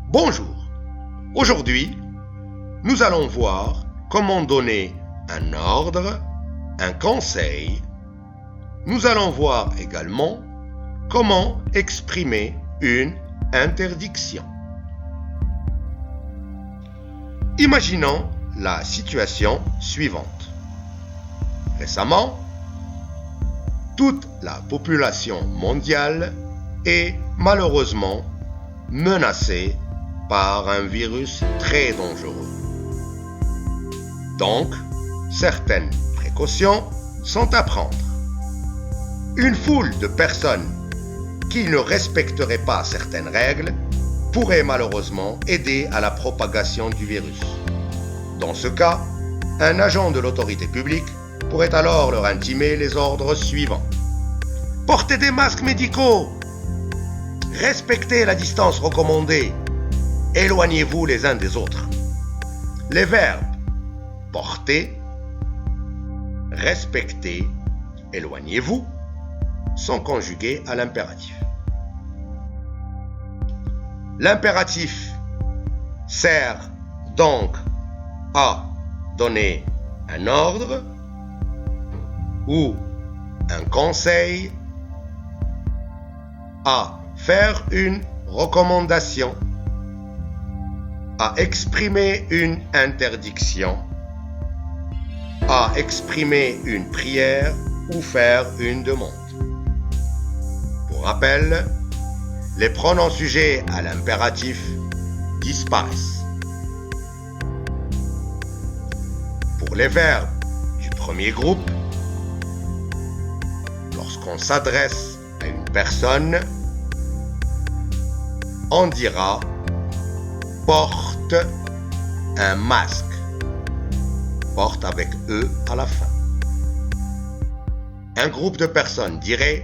Bonjour. Aujourd'hui, nous allons voir comment donner un ordre, un conseil. Nous allons voir également comment exprimer une interdiction. Imaginons la situation suivante. Récemment, toute la population mondiale est malheureusement menacée par un virus très dangereux. Donc, certaines précautions sont à prendre. Une foule de personnes qui ne respecteraient pas certaines règles pourrait malheureusement aider à la propagation du virus. Dans ce cas, un agent de l'autorité publique pourrait alors leur intimer les ordres suivants. Portez des masques médicaux. Respectez la distance recommandée. Éloignez-vous les uns des autres. Les verbes porter, respecter, éloignez-vous sont conjugués à l'impératif. L'impératif sert donc à donner un ordre ou un conseil, à faire une recommandation, à exprimer une interdiction, à exprimer une prière ou faire une demande. Pour rappel, les pronoms sujets à l'impératif disparaissent. Pour les verbes du premier groupe, lorsqu'on s'adresse à une personne, on dira « porte un masque ». Porte avec E à la fin. Un groupe de personnes dirait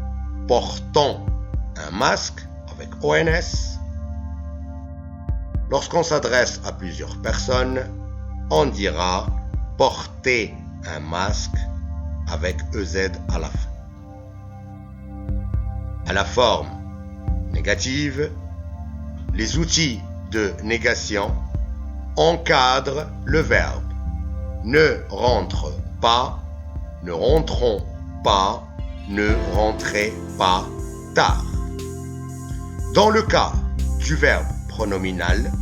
« portons un masque » avec ONS. Lorsqu'on s'adresse à plusieurs personnes, on dira « porter un masque » avec EZ à la fin. À la forme négative, les outils de négation encadrent le verbe. Ne rentre pas, ne rentrons pas, ne rentrez pas tard. Dans le cas du verbe pronominal,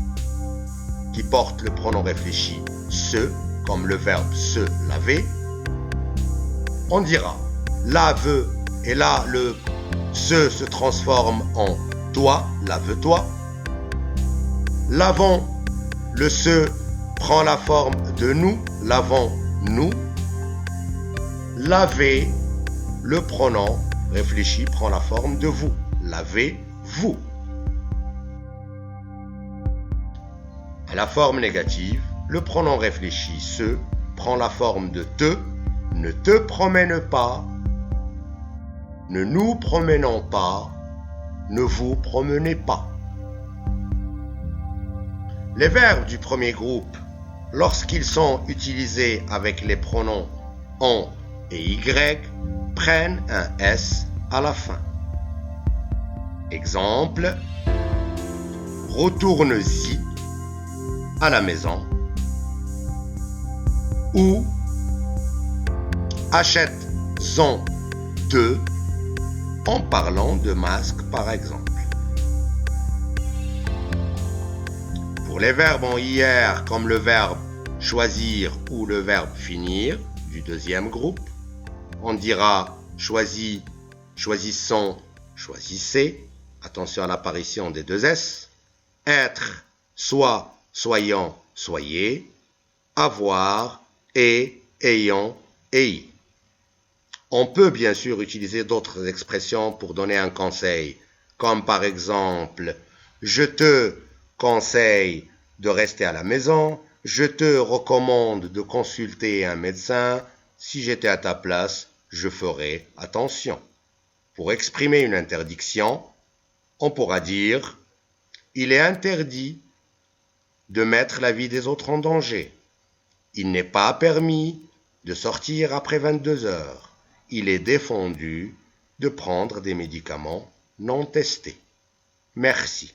qui porte le pronom réfléchi se, comme le verbe se laver, on dira lave, et là le se transforme en toi, lave-toi. Lavons, le se prend la forme de nous, lavons-nous. Laver, le pronom réfléchi prend la forme de vous, lavez-vous. À la forme négative, le pronom réfléchi se prend la forme de te, ne te promène pas, ne nous promenons pas, ne vous promenez pas. Les verbes du premier groupe, lorsqu'ils sont utilisés avec les pronoms on et y, prennent un s à la fin. Exemple, retourne-y à la maison, ou achète-en deux, en parlant de masque par exemple. Pour les verbes en IR comme le verbe choisir ou le verbe finir du deuxième groupe, on dira choisi, choisissons, choisissez, attention à l'apparition des deux S, être, soit, soyons, soyez, avoir, et, ayons, ayez. On peut bien sûr utiliser d'autres expressions pour donner un conseil, comme par exemple « je te conseille de rester à la maison »,« je te recommande de consulter un médecin », si j'étais à ta place, je ferais attention. Pour exprimer une interdiction, on pourra dire « il est interdit de mettre la vie des autres en danger. Il n'est pas permis de sortir après 22 heures. Il est défendu de prendre des médicaments non testés. Merci.